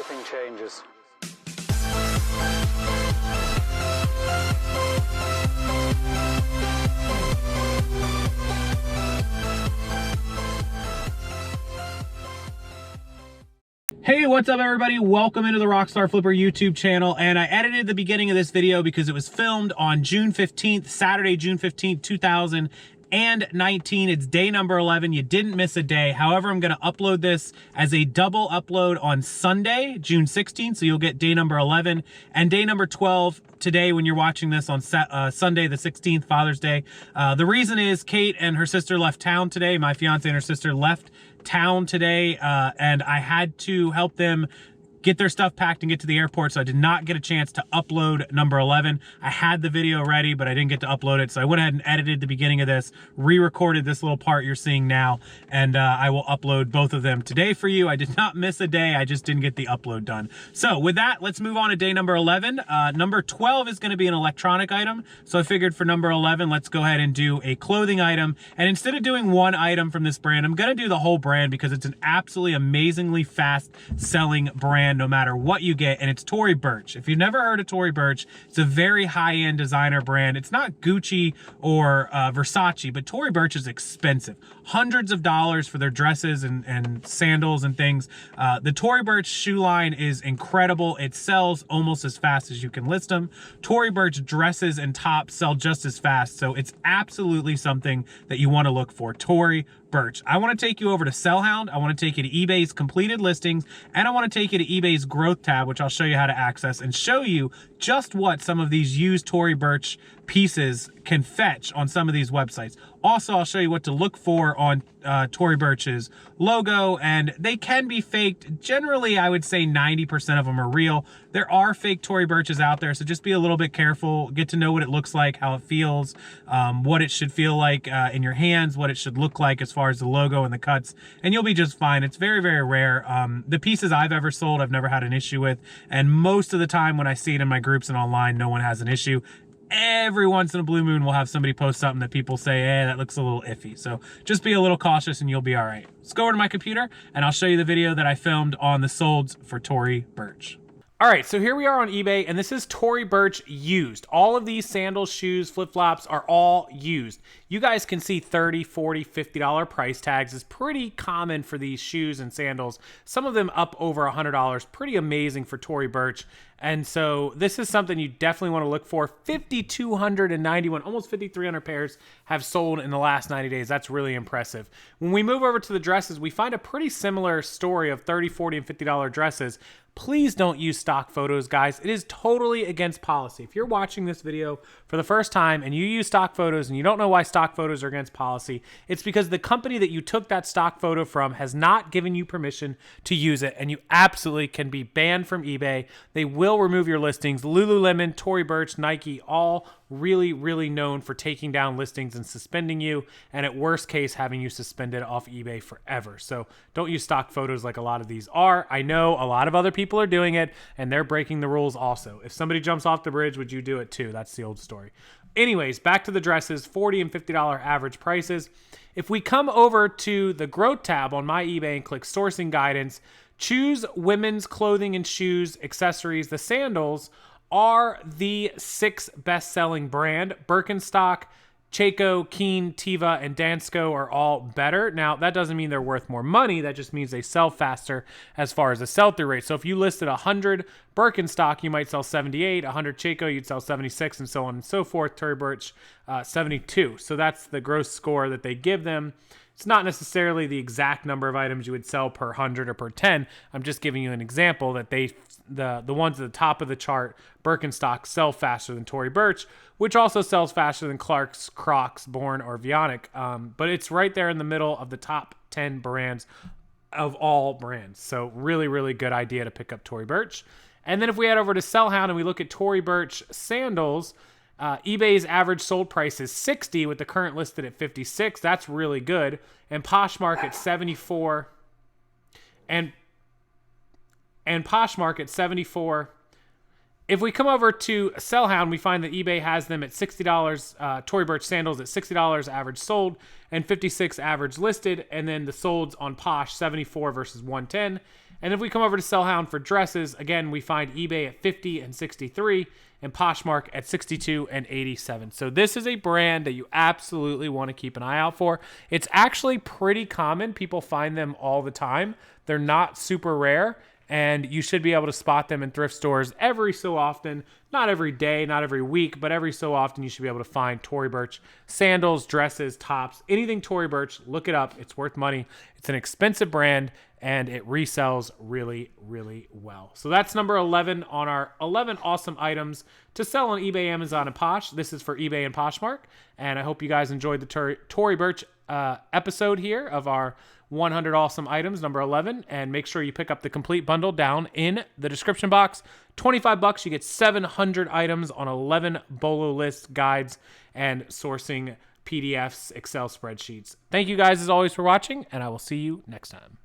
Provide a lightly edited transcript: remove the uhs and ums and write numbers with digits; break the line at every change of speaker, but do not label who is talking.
everything changes.
Hey, what's up everybody? Welcome into the RockstarFlipper YouTube channel, and I edited the beginning of this video because it was filmed on June 15th, Saturday, June 15th, 2019. It's day number 11. You didn't miss a day. However, I'm gonna upload this as a double upload on Sunday, June 16th, so you'll get day number 11 and day number 12 today when you're watching this on Sunday the 16th, Father's Day. The reason is Kate and her sister left town today. My fiance and her sister left town today, and I had to help them get their stuff packed and get to the airport, so I did not get a chance to upload number 11. I had the video ready, but I didn't get to upload it, so I went ahead and edited the beginning of this, re-recorded this little part you're seeing now, and I will upload both of them today for you. I did not miss a day, I just didn't get the upload done. So with that, let's move on to day number 11. Number 12 is gonna be an electronic item, so I figured for number 11, let's go ahead and do a clothing item. And instead of doing one item from this brand, I'm gonna do the whole brand because it's an absolutely amazingly fast selling brand no matter what you get, and it's Tory Burch. If you've never heard of Tory Burch, it's a very high-end designer brand. It's not Gucci or Versace, but Tory Burch is expensive. Hundreds of dollars for their dresses and sandals and things. The Tory Burch shoe line is incredible. It sells almost as fast as you can list them. Tory Burch dresses and tops sell just as fast, so it's absolutely something that you want to look for. Tory Burch. I want to take you over to Sellhound. I want to take you to eBay's completed listings, and I want to take you to eBay's growth tab, which I'll show you how to access and show you just what some of these used Tory Burch pieces can fetch on some of these websites. Also, I'll show you what to look for on Tory Burch's logo, and they can be faked. Generally, I would say 90% of them are real. There are fake Tory Burches out there, so just be a little bit careful. Get to know what it looks like, how it feels, what it should feel like in your hands, what it should look like as far as the logo and the cuts, and you'll be just fine. It's very, very rare. The pieces I've ever sold, I've never had an issue with, and most of the time when I see it in my groups and online, no one has an issue. Every once in a blue moon, we'll have somebody post something that people say, hey, that looks a little iffy. So just be a little cautious and you'll be all right. Let's go over to my computer and I'll show you the video that I filmed on the solds for Tory Burch. All right, so here we are on eBay, and this is Tory Burch used. All of these sandals, shoes, flip-flops are all used. You guys can see $30, $40, $50 price tags is pretty common for these shoes and sandals. Some of them up over $100, pretty amazing for Tory Burch. And so this is something you definitely want to look for. 5,291, almost 5,300 pairs have sold in the last 90 days. That's really impressive. When we move over to the dresses, we find a pretty similar story of $30, $40, and $50 dresses. Please don't use stock photos, guys. It is totally against policy. If you're watching this video for the first time and you use stock photos and you don't know why stock photos are against policy, it's because the company that you took that stock photo from has not given you permission to use it, and you absolutely can be banned from eBay. They will remove your listings. Lululemon, Tory Burch, Nike, all really, really known for taking down listings and suspending you, and at worst case, having you suspended off eBay forever. So don't use stock photos like a lot of these are. I know a lot of other people are doing it, and they're breaking the rules also. If somebody jumps off the bridge, would you do it too? That's the old story. Anyways, back to the dresses, $40 and $50 average prices. If we come over to the growth tab on my eBay and click sourcing guidance, choose women's clothing and shoes, accessories. The sandals are the 6th best-selling brand. Birkenstock, Chaco, Keen, Tiva, and Dansko are all better. Now, that doesn't mean they're worth more money. That just means they sell faster as far as the sell-through rate. So if you listed 100 Birkenstock, you might sell 78. 100 Chaco, you'd sell 76, and so on and so forth. Tory Burch, 72. So that's the gross score that they give them. It's not necessarily the exact number of items you would sell per 100 or per 10. I'm just giving you an example that the ones at the top of the chart, Birkenstock, sell faster than Tory Burch, which also sells faster than Clark's, Crocs, Bourne, or Vionic. But it's right there in the middle of the top 10 brands of all brands. So really, really good idea to pick up Tory Burch. And then if we head over to Sellhound and we look at Tory Burch sandals, eBay's average sold price is 60 with the current listed at 56. That's really good. And Poshmark at 74. And Poshmark at 74. If we come over to Sellhound, we find that eBay has them at $60, Tory Burch sandals at $60 average sold and $56 average listed. And then the solds on Posh, 74 versus 110. And if we come over to Sellhound for dresses, again, we find eBay at 50 and 63 and Poshmark at 62 and 87. So this is a brand that you absolutely want to keep an eye out for. It's actually pretty common. People find them all the time. They're not super rare, and you should be able to spot them in thrift stores every so often. Not every day, not every week, but every so often you should be able to find Tory Burch sandals, dresses, tops, anything Tory Burch. Look it up. It's worth money. It's an expensive brand, and it resells really, really well. So that's number 11 on our 11 awesome items to sell on eBay, Amazon, and Posh. This is for eBay and Poshmark, and I hope you guys enjoyed the Tory Burch episode here of our 100 awesome items, number 11, and make sure you pick up the complete bundle down in the description box. $25, you get 700 items on 11 bolo lists, guides, and sourcing PDFs, Excel spreadsheets. Thank you guys as always for watching, and I will see you next time.